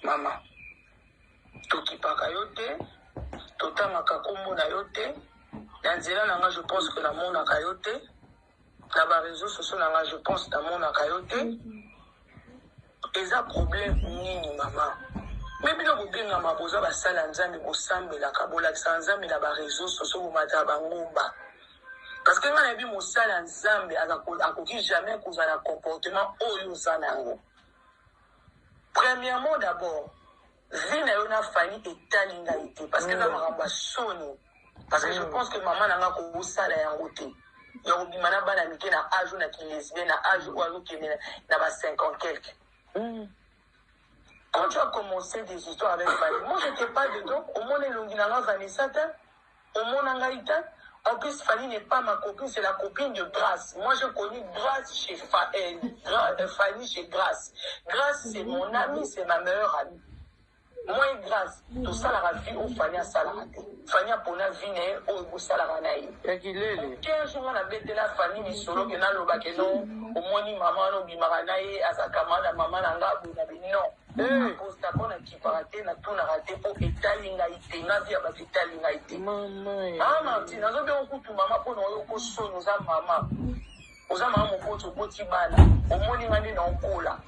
Maman. Tokipaka yote, totamaka kombo na yote. Nanzela nanga je pense que la mona kayote. Na ba réseaux sociaux nanga je pense na mona kayote. Eza problème nini maman. Mais bino bobenga maboza basala nzambe bosambela kabola nzambe na ba réseaux sociaux bomata bangomba. Parce que ngana bi mosala nzambe akoki jamais kozala comportement oyo zanango. Premièrement d'abord, vie na yo na fani etali ngaité parce que na maramba soni. Parce que je pense que maman nanga ko sala yango te. Yo bimana bana mike na âge na ki lesbienne na âge ou alors qui na ba 50 quelque. Quand tu as commencé des histoires avec Fanny, moi je n'étais pas dedans. Au moins les longuinanga Vanessa, au moins Nangaïta. En plus, Fanny n'est pas ma copine, c'est la copine de Grace. Moi, je connais Grace chez Fanny chez Grace. Grace, c'est mon amie, c'est ma meilleure amie. Moi et Grace, tout ça, la vie, où Fanny a salarate. Fanny a pour la vie, où salaranaï. Quel jour on a bêté la Fanny, mais solo, que n'a l'obakeno, au moins ni maman, no bimaranaï, à sa camana, maman, nanga, non. Posta kona kiparate na tuna rate po etali ngaite na via ba etali ngaite mama tina zo be okutu mama po na yo ko so nous mama oza mama mopoto poti bana omoni ngani na okola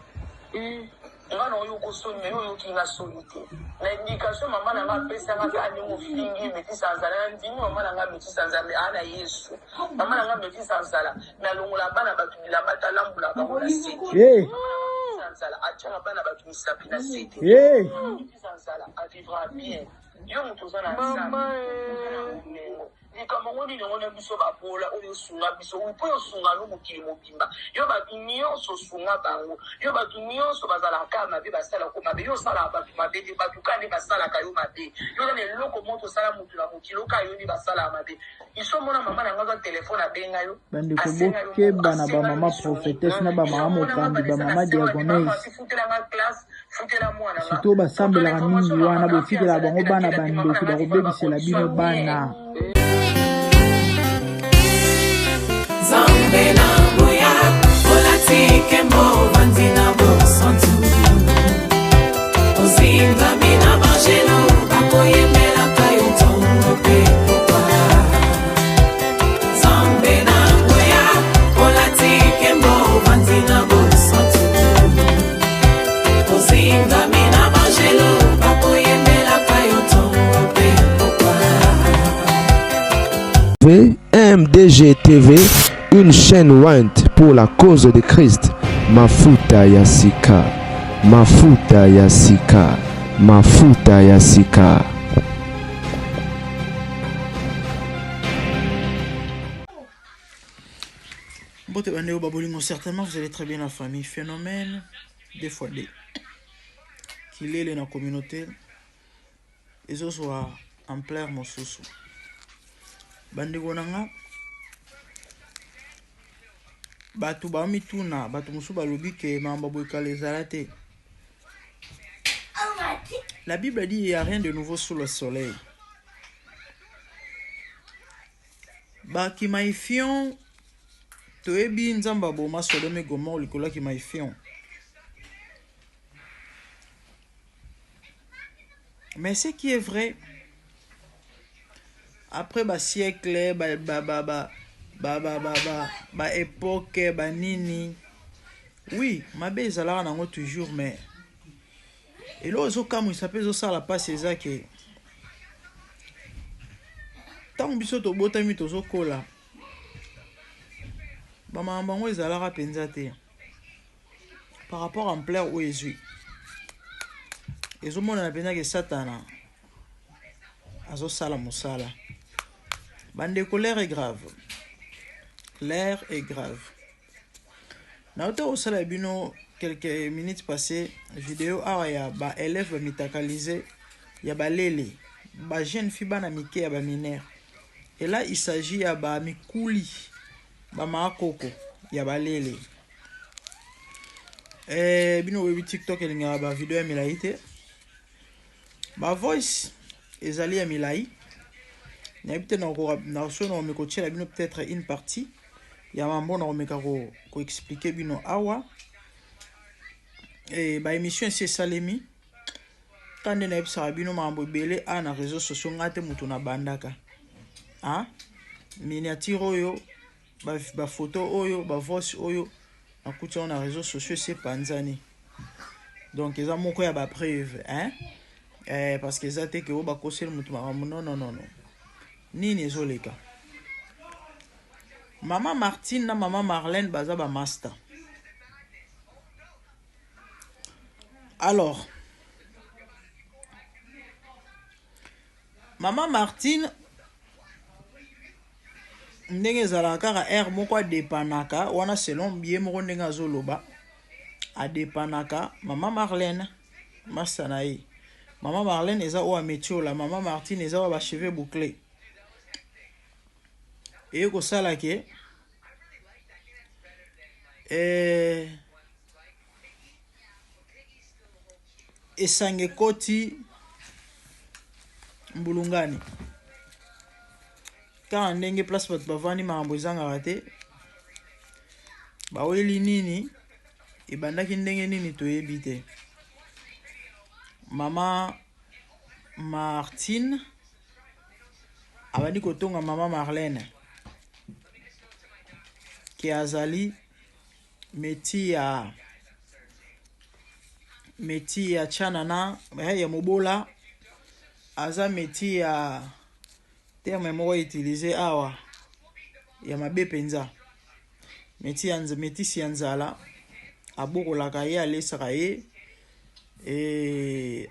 ngana yo ko so me yo kinga solite na indication mama na nga pesa nga ani mo fingi meti sanzala ndimi mama na nga meti sanzala ana Yesu mama na nga meti sanzala na longola bana batubila batalambula ka bona siki Sanzala, achara bana batu misapi na sete. Sanzala, vivra bien. Yo mutoza na mama. Ni kama woni ne wona biso ba pola o sunga biso o po sunga no mukili mobimba. Yo ba nyonso sunga bango. Yo ba nyonso bazala kama be basala ko mabe yo sala ba mabe de ba tukane basala kayo mabe. Yo na loko moto sala mutu na mukilo kayo ni basala mabe. Iso mona mama na ngaza telefone abenga yo. Bande ko boke bana ba mama prophétesse na ba mama mokambi ba mama diagonesse. Sito basambela mingi wana bofikela bango bana bandeko ba kobebisela bino bana. Zambe na boya, olatike mo vandina bo santu. Ozinga mina bajelo, bakoye mela kayo tongo pe popa. Zambe na boya, olatike mo vandina bo santu. Ozinga mina bajelo, bakoye mela kayo tongo pe popa. MDG TV, une chaîne Wint pour la cause de Christ. Mafuta Yasika, Mafuta Yasika, Mafuta Yasika. Bon, certainement vous allez très bien la famille. Phénomène, des fois des. Qu'il est dans la communauté. Ils ont en plein mon sous. Bandeko nanga batu ba mituna batu musu balobi ke mamba boyekala ezala te. La Bible dit il n'y a rien de nouveau sous le soleil. Ba Kimaifion toyebi nzamba boma Sodome et Gomorrhe likola Kimaifion. Mais ce qui est vrai, après ba siècle ba époque ba nini, oui mabe ezalaka nango toujours, mais elo ezokamwa isape ezosala pasi eza ke ntango biso tobotami tozokola bamama bango ezalaka mpenza te par rapport à ampleur oyo ezwi ezomonana mpenza ke satana azosala mosala. Bandeko, l'air est grave. L'air est grave. Naoto osala bino quelques minutes passées, vidéo ya ba élève mitakalisé ya ba lele, ba jeune fille bana mike ya ba mineur. Et là il s'agit ya ba mikuli, ba makoko ya ba lele. Bino webi TikTok elinga ba vidéo ya milaite. Ba voice ezali ya milai. Peut-être une partie. Il y a un bon expliquer bino awa. et ba émission c'est Salemi quand on a sabino mambo belé a na réseaux sociaux ngate mutu na bandaka hein miniature oyo ba photo oyo ba voice oyo akuti na réseaux sociaux c'est panzani donc ils ont moko ya ba preuve hein parce que ça te que ba kosel mutu mambo non nini ezoleka Maman Martine na maman Marlène baza ba master. Alors, maman Martine ndenge zalaka ka air moko depanaka wana selon bien moko ndenge azoloba a depanaka maman Marlène master na ye. Maman Marlène eza o ametiola, maman Martine eza ba cheveux bouclés. Et ko sala ke esange koti mbulungani ka ndenge place bat bavani mambo ezanga te baweli nini ebandaki ndenge nini toyebi te. Mama Martine abandi kotonga mama Marlène qui azali meti ya chanana ya mobola aza meti ya terme moko utiliser awa ya mabe penza meti ya nzala abokolaka ye alesaka ye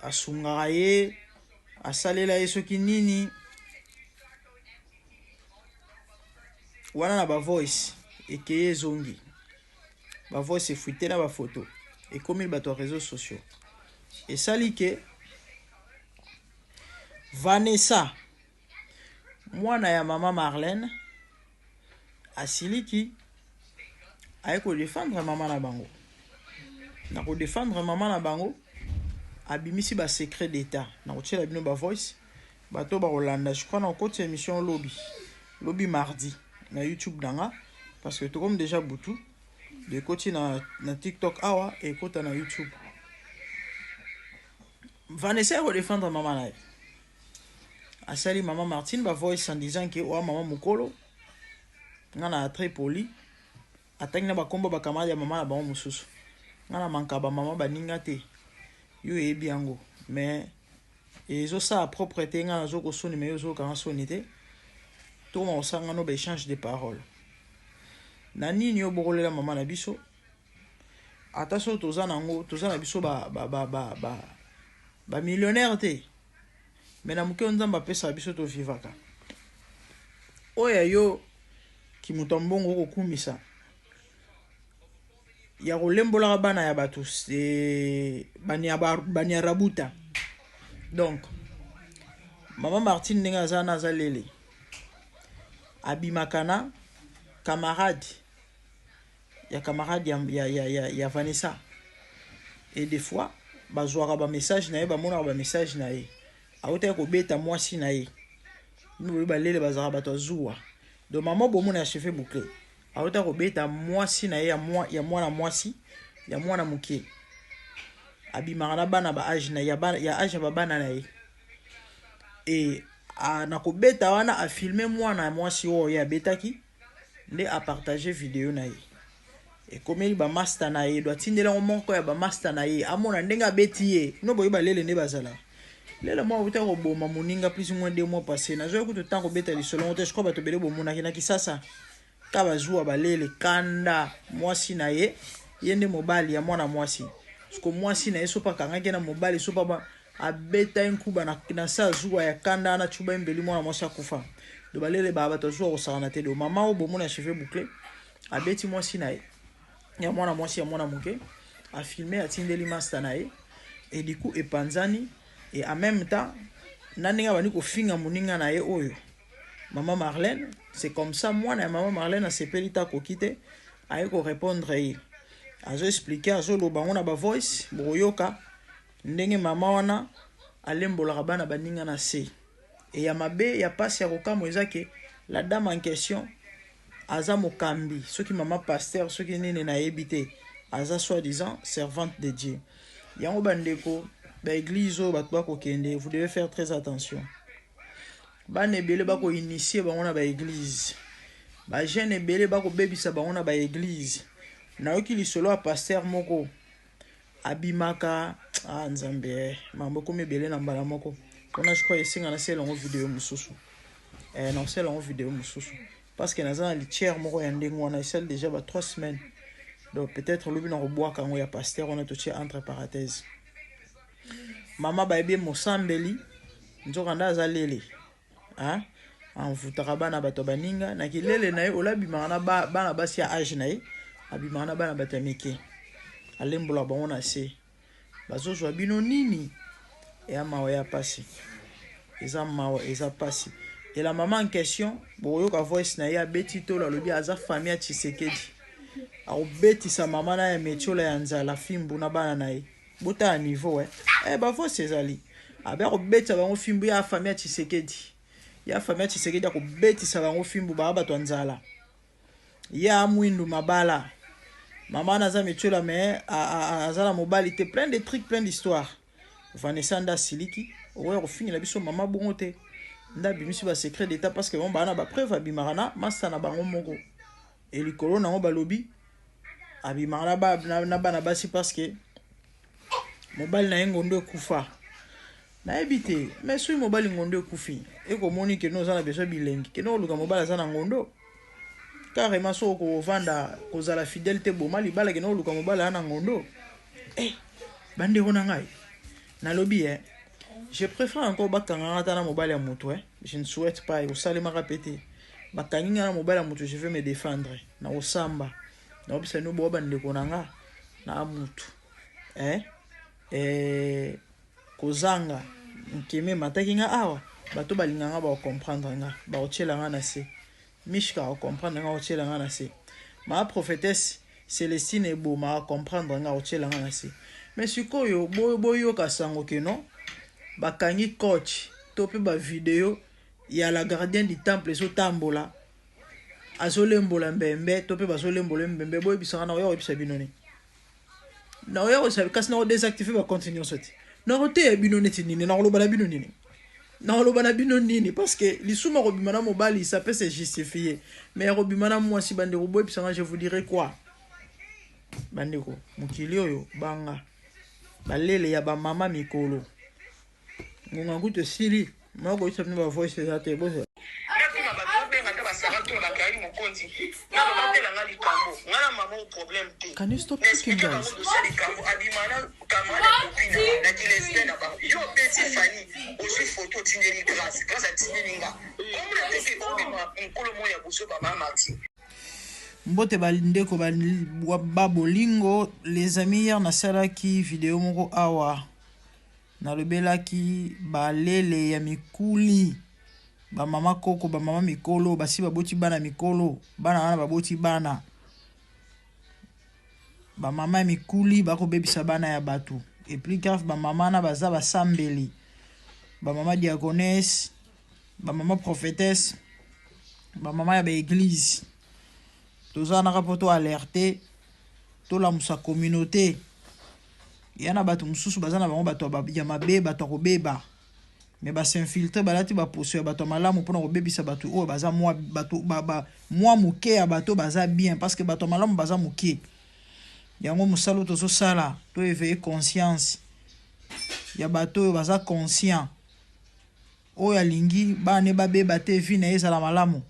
asungaka ye asalela ye soki nini wana na ba voice ekeye zongi ba voice efuite na ba photo ekomi bato réseaux sociaux esali ke Vanessa mwana ya mama Marlène asiliki ayeko défendre mama na bango na ko défendre mama na bango abimisi ba secret d'état na ko tshela bino ba voice bato ba Rolanda je crois na côté émission lobby mardi na YouTube danga parce que tout comme déjà boutou de côté na TikTok awa et côté na YouTube Vanessa va défendre maman na asali maman Martine ba voice en disant que wa maman mukolo ngana très poli atangi na ba kombo ba kamali ya maman na ba mususu ngana manka ba maman ba ninga te yo ebi yango mais ezo sa propreté ngana zo ko soni mais zo ka soni te tout on sanga no ba échange de paroles na nini yo bokolela mama na biso ataso tozana ngo tozana biso ba millionnaire te mais na muke nzamba pesa biso to vivaka oya yo ki mutombongo ko kumisa ya kolembola bana ya batu bani rabuta donc mama Martine ndenge zana zalele abimakana camarade ya Vanessa et des fois bazwaka ba message na ye ba mona ba message na ye auta ko beta mwasi na ye nous ba lele bazara bato zuwa do maman bomo na cheveux bouclés auta ko beta mwasi na ye ya mwana mwasi ya mwana muke abimaka bana ba age na ya age ba bana na ye et na ko beta wana a filmer mwana mwasi o ya betaki nde a partager vidéo na ye et comme il ba master na ye doit tindela monko ya ba master na ye amona ndenga beti ye no boyi ba lele ne bazala lele moi uta ko boma muninga plus ou moins 2 mois passé na zo ko to tango beta li selon te je crois ba to bele bomuna kina kisasa ka ba zuwa ba lele kanda mwasi na ye yende mobali ya mwana mwasi sko mwasi na ye so pa kanga kena mobali so pa ba abeta nkuba na sa zuwa ya kanda na chuba mbeli mwana mwasi akufa do balele ba bato zuwa ko sana te do mama o bomuna cheveux bouclés abeti mwasi na ye ya mwana mwasi ya mwana muke a filmé a tindeli master na ye et du coup epanzani et en même temps naninga bani ko finga muninga na ye oyo maman Marlène c'est comme ça moi na maman Marlène a sepelita ko kite a ko répondre ye azo expliquer azo loba ngona ba voice boyoka ndenge mama wana alembola bana baninga na se et ya mabe ya passe ya kokamo ezake la dame en question aza mokambi soki mama pasteur soki nene na yebite aza soi-disant servante de Dieu. Yango bandeko ba église o bato ba kokende, vous devez faire très attention. Ba nebele ba ko initier bango na ba église. Ba jeune ebele ba ko bebisa bango na ba église. Na yoki lisolo a pasteur moko abimaka nzambe mambo ko mebele na mbala moko. Kona je crois esinga na sela ngo vidéo mususu. Non sela ngo vidéo mususu. Parce que naza na litière moko ya ndengo na celle déjà ba 3 semaines. Donc peut-être lobi na roboa kango ya pasteur on a touché entre parenthèses. Mama ba ebe mosambeli nzoka ndaza lele. Hein? En futaka bana bato baninga na kilele na ye olabima na bana basi ya âge na ye abima na bana batamike. Alembola bango na se. Bazozwa bino nini? Et à mawa ya pasi. Eza mawa eza pasi. Et la maman en question, boyo ka voice na ya betito la lobi aza famille Tshisekedi. A beti sa maman na ya metiola ya nzala fimbu na bana na ye. Bota à niveau ba voice ezali. Abe ko beti bango fimbu ya famille Tshisekedi. Ya famille Tshisekedi ko beti sa bango fimbu ba bato nzala. Ya mwindu mabala. Maman na za metiola mais azala mobile te plein de trucs, plein d'histoires. Vanessa nda siliki oyo ko fingi la biso mama bongo te nda bimisi ba secret d'état parce que bon bana ba preuve abimarana masa na bango moko et likolo na ngo balobi abimarana ba na bana basi parce que mobile na ngondo ekufa na ebité mais sui mobile ngondo ekufi e ko moni que nous ana besoin bilengi que no luka mobile za na ngondo carrément so ko vanda ko za la fidélité bo mali bala que no luka mobile ana ngondo bande kona ngai na lobby je préfère encore bakanga na mobile ya moto je ne souhaite pas au salima répéter bakanginga na mobile ya moto je vais me défendre na osamba na obisa no bo bande konanga na mutu kozanga nkeme matakinga awa bato balinganga ba comprendre nga ba otela nga na se mishka ba comprendre nga otela nga na se ma prophétesse Célestine ebo ma comprendre nga otela nga na se. Mais sikoyo boyo kasango ke non bakangi coach tope ba vidéo ya la gardien du temple so tambola azolembola mbembe tope bazolembola mbembe boyo bisanga na yo bisa binoni na yo sa kasi na désactiver ba continuer soti na roté ya binoni tinini na loba na binoni na loba na binoni parce que lisuma robimana mobali ça peut se justifier mais robimana moi si bande boyo bisanga je vous dirais quoi bandeko mukili oyo banga balele ya ba mama mikolo ngonga kuto sili mako isa mba voice za te boza nakuna ba benga ta basara to ba kai mokonzi na ba batela ngali kambo ngala mama o problem te. Can you stop talking guys? Abimana kamala kopina na kilespe na ba yo petit fani aussi photo tineli grâce à tinelinga comme la teke obima nkolo moya buso ba mama ti. Mbote balindeko babolingo les amis hier na salaki vidéo moko awa na lobelaki balele ya mikuli ba mama koko ba mama mikolo basi baboti bana mikolo bana wana baboti bana ba mama mikuli bako bebisa bana ya batu et plus grave ba mama na baza basambeli ba mama diaconesse ba mama prophétesse ba mama ya ba église toza na rapoto alerter to la musa communauté yana bato mususu bazana bango bato ya mabe bato ko beba mais ba s'infiltrer balati ba poso bato malamu pona ko bebisa bato o baza moi bato moi muke ya bato baza bien parce que bato malamu baza muke yango musalo tozo sala to éveiller conscience ya bato baza conscient o ya lingi ba ne ba beba te vi na ezala malamu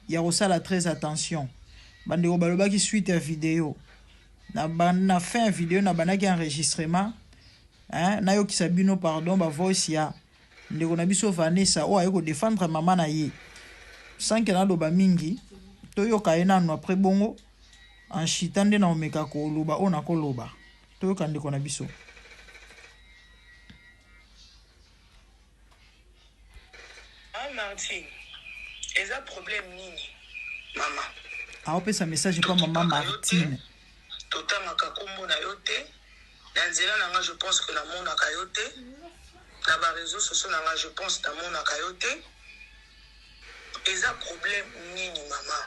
ya kosala très attention bande ko baloba ki suite ya vidéo na fin vidéo na banaki enregistrement na yo ki sabino pardon ba voice ya ndeko na biso Vanessa o ayeko défendre maman na ye sans que na loba mingi to yo ka ena no après bongo en chitande na omeka ko loba ona ko loba to yo ka ndeko na biso Martin eza problème nini mama aopesa message pa mama Martine totamaka kombo na yo te na nzela na nga je pense que namonaka yo te na ba réseaux sociaux na nga je pense namonaka yo te eza problème nini mama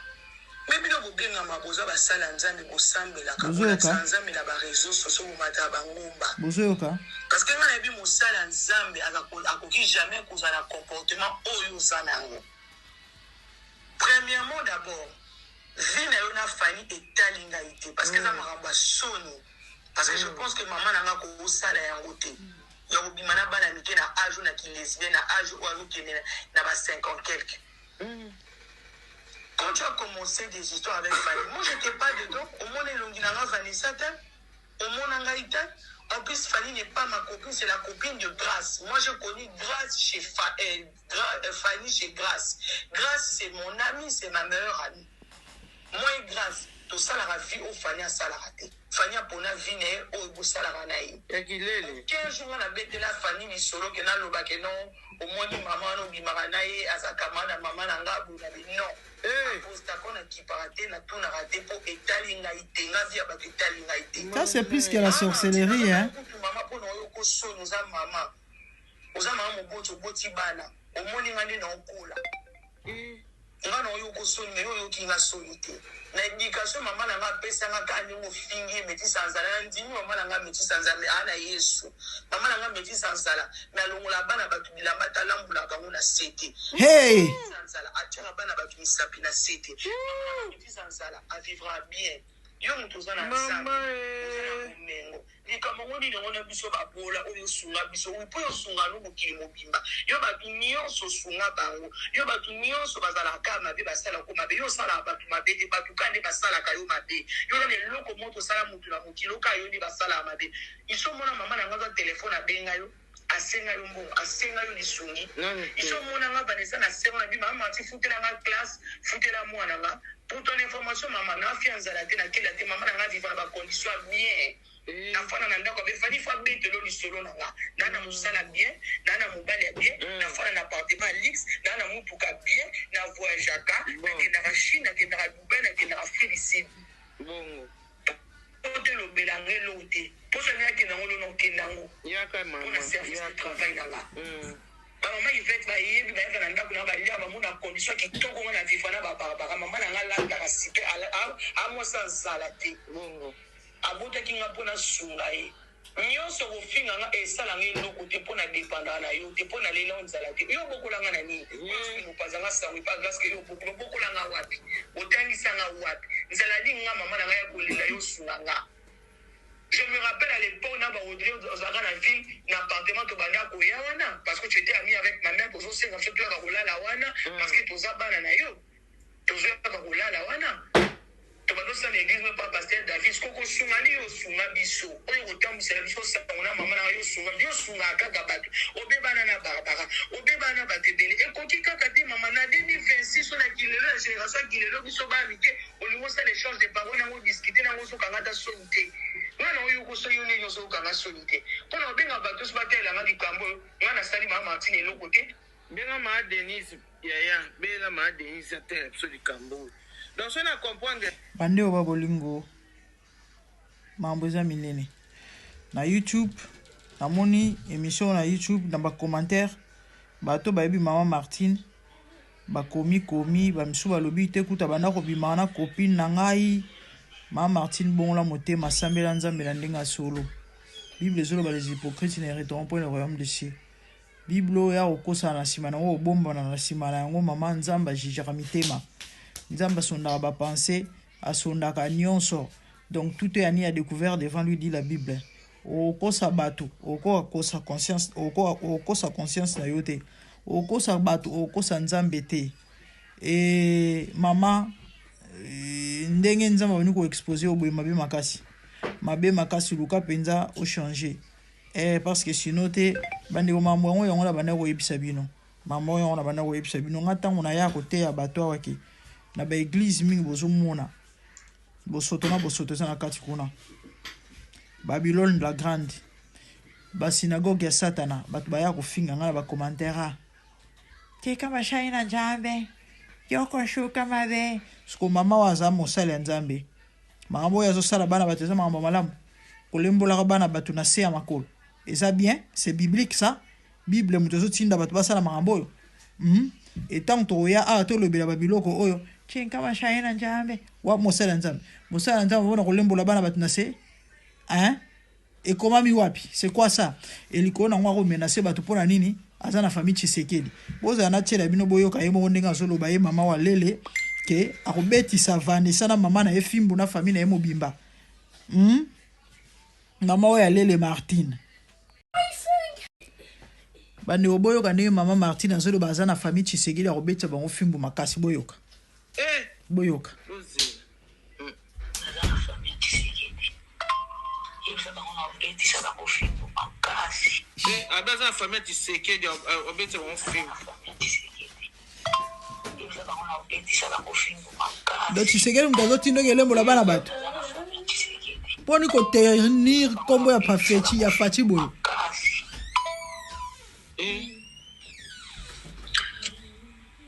Mais bino bobengama boza basala nzambe bosambelaka Bozoyoka. bolakisa nzambe na bareseau sociaux bomata bangomba bozoyoka parce que nga na yebi mosala nzambe akoki jamais kozala comportement oyo oza nango. Premièrement d'abord vie na yo na fani etali ngai te parce que eza makambo ya soni parce que je pense que mama na nga kosala yango te ya kobima na bana mike na age na kilesbien na age oyo azokende na ba 50 quelque. Quand tu as commencé des histoires avec Fanny, moi j'étais pas dedans. Au moins les longuinanga Vanessa, au moins Nangaïta. En plus, Fanny n'est pas ma copine, c'est la copine de Grace. Moi je connais Grace chez Fanny chez Grace. Grace c'est mon amie, c'est ma meilleure amie. Moi et Grace, tout ça la vie au Fanny a ça la raté. Fanny a pour la vie au bout ça la ranaï. 15 jours on a bêté la Fanny ni solo que n'a le bac non. Au moins ni maman no bimaranaï azakama na maman nanga bu na non. Ça c'est plus que la sorcellerie hein. nga na oyo kosoni me oyo kinga soni te na éducation mama na nga pesa nga kani mo fingi meti sanzala na ndimi mama na nga meti sanzala ana Yesu mama na nga meti sanzala na longola bana batu bilamba talambula bango na sete hey sanzala atira bana batu misapi na sete mama na meti sanzala a vivra bien yo mutu za na nzambe mengo likama ngoni ngo na biso babola oyo sunga biso upo yo sunga no mokili mobimba yo batu nyonso sunga bango yo batu nyonso bazala kama be basala ko mabe yo sala batu mabe te batu kande basala kayo mabe yo na loko moto sala mutu na mokilo kayo ni basala mabe iso mona mama na ngaza telefone abenga yo asenga yo mbongo asenga yo lisungi iso mona nga Vanessa na senga na bi mama ti futela nga classe futela mwana nga pour ton information mama na fianza te na kela te mama na nga vivre ba condition bien nafana na ndako befani fa betelo lisolo na nga na musala bien na mobali bien nafana na appartement luxe na mupuka bien na voyagaka na Chine na Dubai na Afrique du Sud bongo ote lo belange lote poso nyaki na ngolo no kendango yaka mama na service de travail na nga maman Yvette ba yebi ba yaka na ndako na ba lia ba mona condition kitoko ngana vivre na ba mama na nga landa ka sipe a mo sa zalate bongo abota kinga pona sunga ye nyonso kofinga nga esala nga eloko te mpona dépendant na yo te mpona lela onzala te yo bokolanga na nini opazanga sango epa grâce ke yo bokolanga wapi otangisanga wapi nzala linga mama na nga ya kolela yo sunga nga. Je me rappelle à l'époque, na ba Audrey ozaka na ville na appartement to banda ko ya wana parce que tu étais ami avec ma mère pour ça fait toi ka la wana parce que toza bana na yo toza ka la wana to bando sa l'église me pas pasteur David ko sunga ni yo sunga biso oyo kotambisa biso sa ona mama na yo sunga kaka bato obebana na barbara obebana batebele ekoki kaka te mama na 2026 on a kilelo la génération kilelo biso ba mike au niveau ça l'échange de paroles on discuter na so kangata sonité ngana oyo koso yo ne nyoso kanga sonité pona benga bato so batela nga likambo ngana sali mama Martine eloko te benga ma Denise yaya benga ma Denise atela so likambo donc on a comprendre bande oba bolingo mambo eza minene na YouTube namoni émission na YouTube na ba commentaire bato bayebi mama Martine bakomi bamisu balobi te kuta banda kobima na copine na ngai mama Martine bongola motema sambela nzambe na ndenga solo Bible ezoloba les hypocrites n'hériteront point le royaume des cieux. Bible ya okosa na sima na obomba na sima na yango mama nzamba jijaka mitema nzamba sondaka ba pensée asondaka nyonso. Donc tout est ani à découvert devant lui, dit la Bible. Okosa bato okosa conscience okosa conscience na yote okosa bato okosa nzambe te et mama ndenge nzamba bani ko exposer oboye mabe makasi luka penza o changer parce que sinon te bande ko mambo ngo yongola bana ko yebisa bino mambo yongola bana ko yebisa bino ngata ngona ya kote ya bato awaki na ba église mingi bozomona bosoto na kati kuna Babylone la grande ba synagogue ya Satana bato baya kofinga ngala ba commentaire ke kama shaina nzambe yoko shuka mabe sko mama waza mosala nzambe makambo yazo sala bana bateza makambo malamu kolembola bana batu na se ya makolo eza bien, c'est biblique ça. Bible mutozo tinda bato basala makambo et tant to ya to lobela babiloko oyo chenka mashaina njambe wa mosala nzambe wana kolembola bana batu na se hein et comment mi wapi c'est quoi ça et likona ngwa ko menacer batu pona nini aza na famille Tshisekedi boza na tshela bino boyoka yemo ndenga zolo ba ye mama wa lele ke akobeti savane sana mama na efimbu na famille na yemo bimba mama wa lele Martine bande oboyoka ne mama Martine azolo baza na famille Tshisekedi akobeti bango fimbu makasi boyoka boyoka abaza famille Tshisekedi obetse on film do Tshisekedi mtazo tindo ngelembo la bana bato poni ko tenir kombo ya pafeti ya fati boyo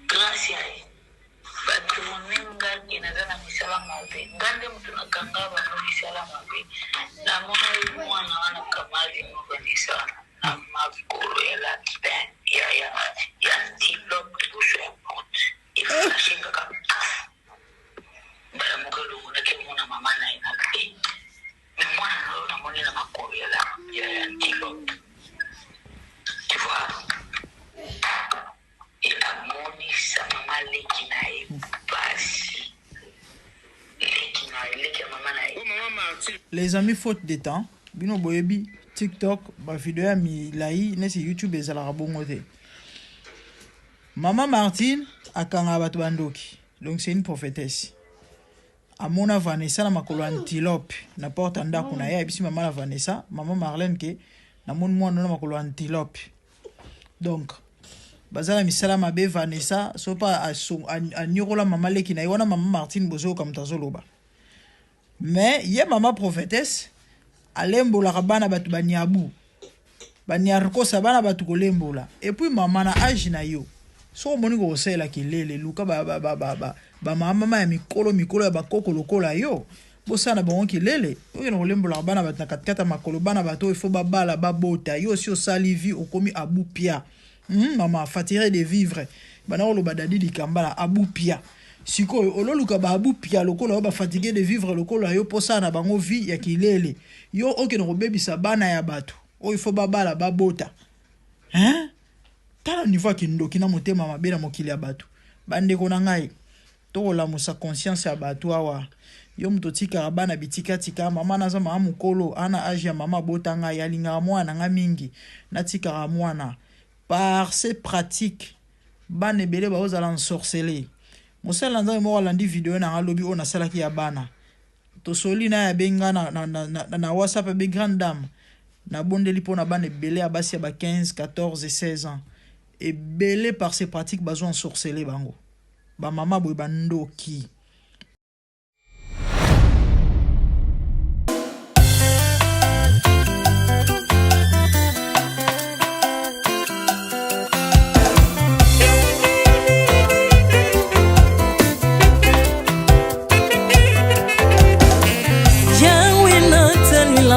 gracia patrimonenga kinazana misala mabe ngande mtu nakangaba no misala mabe na mwana wana kamali no vanisa na makolo ya la ya tilo kusho pot ifashinga kabisa bala mukolo unake mwana mama na ina ni mwana na mwana na makolo ya tilo tu vois et amoni sa mama leki na basi leki mama na les amis faute de temps bino boyebi TikTok ba vidéo ya milai nesi YouTube ezala bongo te Mama Martine akanga batu bandoki donc c'est une prophétesse amona Vanessa na makolo antilope na porte ndako na ya bisi mama na Vanessa mama Marlène ke na mon mwana na makolo antilope donc bazala misala mabe Vanessa so pa anyokola mama leki na wana mama Martine bozo comme tazoloba mais ye mama prophétesse alembola bana batu banyabu banyarko sabana batu kolembola et puis mama na age na yo so moni ko sela kilele luka ba mama ya mikolo ya bakoko lokola yo bosana bango kilele oyo kolembola bana batu na katkata makolo bana batu il faut babala babota yo si osalivi okomi abupia mama fatigué de vivre bana olo badadi likambala abupia siko ololuka ba abupia lokola ba fatigué de vivre lokola yo posana bango vie ya kilele yo okeno kobebisa bana ya batu o il faut babala babota hein tala niveau kindoki na motema mabe na mokili ya batu bande kona ngai to la musa conscience ya batu awa yo mto tika bana bitika tika mama naza mama mukolo ana age ya mama bota ngai ya linga mwana nga mingi na tika mwana par ces pratiques bane bele ba ozala ensorceler mosala nzambe mo alandi video na alobi ona salaki ya bana to solina ya benga na WhatsApp be grande dame na bondeli pona bana belé abasi ya ba 15 14 16 ans et belé par ces pratiques bazo ensorceler bango ba mama boy bandoki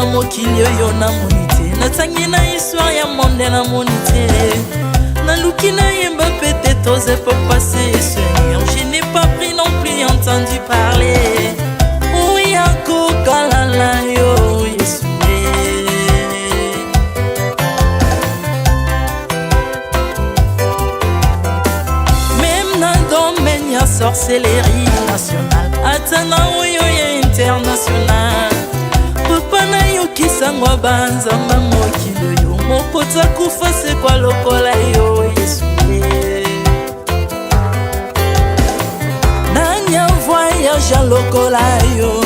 mokili oyo namoni te natangi na histoire ya monde namoni te naluki nayemba pete toze po passer Seigneur je n'ai pas pris non plus entendu parler oya kokalala yo Yesu même na domaine ya sorcellerie nationale atana oyo ya international papa na yo kisangwa banzamba mokilo yo mokota kufa se kwa lokola yo Yesu nanya voyage lokola yo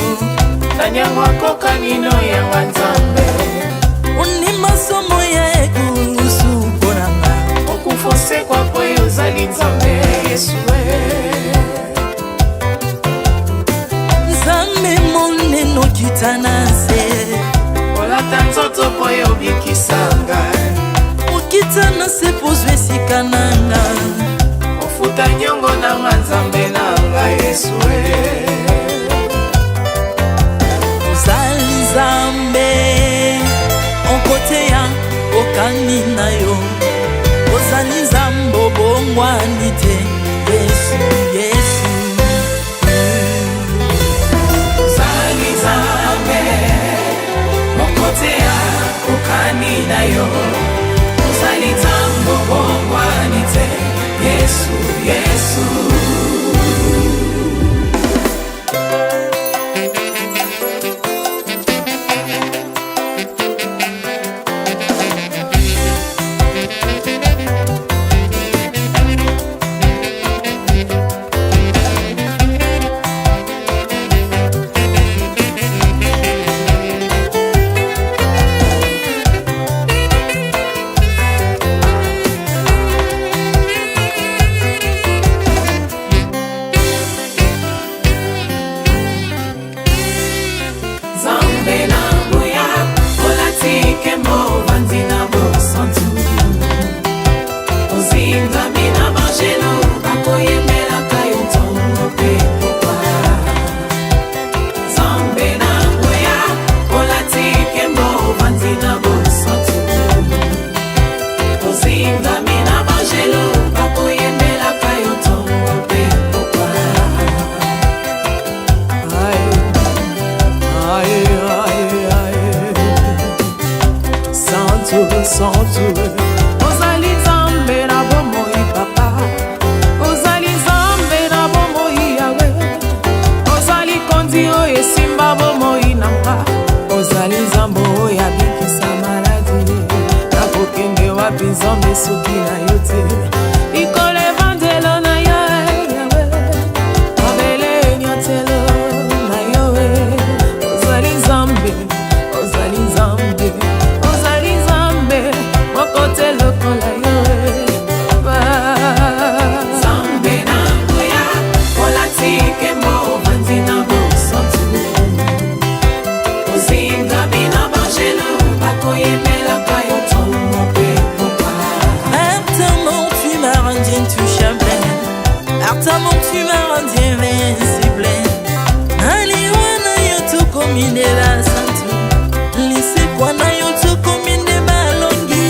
nanya wakoka nino ya wanzambe uni masomo ya ekusu ponanga okufose kwa poyo zali nzambe Yesu nzambe moneno kitanase olata nzoto poyo bikisanga okitanase pozwe esikananga ofuta nyongo na nzambe nanga Yesu ozali nzambe onkoteya okani na yo ozali nzambe obongwani te Yesu Yesu ekokani na yo ozali nzambe obongwani te Yesu Yesu ozali nzambe na bomoi papa ozali nzambe na bomoi yawe ozali konzi oyo esimba bomoi na nga ozali nzambe oyo abikisa maladi nakokende wapi nzambe soki na yo te likolo evangelo na yo yawe mabele nyatelo na yo ozali nzambe ozali nzambe kote lokola yo Zambe na ngoya olatike mo vanzina mo santu ozinga bina bangelo bakoyemela kayo tomo pe popa Artamon tu m'as rendu intouchable Artamon tu m'as rendu invincible Aliwana yo tu kominela santu Lise kwa na yo tu kominde balongi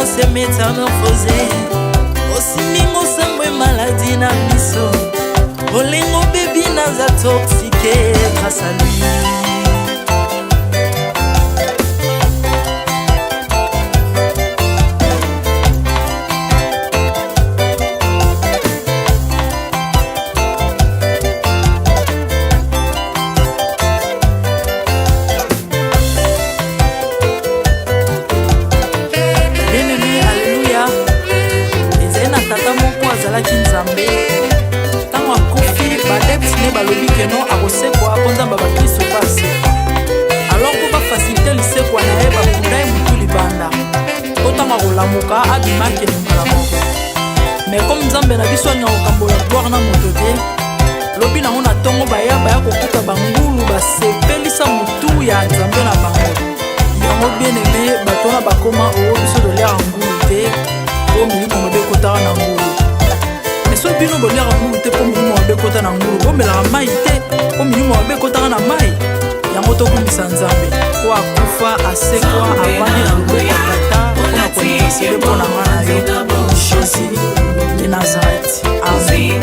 se métamorphosé osimingo sambwe maladie na biso olengo bebi naza toxiqué grâce à lui balobi keno akosekwa konzamba bakristo pase alors ko bafacilite lisekwa na ye bakunda ye mutu libanda otanga kolamuka abimaki limbala moko mais comme nzambe na biso alinga kokambola gloire na moto te lobi nango na ntongo baya kokuta bangulu basepelisa mutu ya nzambe na bango yango bien aimé bato wana bakoma oyo biso toliaka ngulu te oyo milimo mabe ekotaka na ngulu so bino boliaka ngulu te mpo milimo mabe ekota na ngulu bomelaka mai te mpo milimo mabe ekotaka na mai yango tokumisa nzambe po akufa asekwa avandi na loboko tata mpona koleka sele mpo na nga na yo jésus de nazareth amen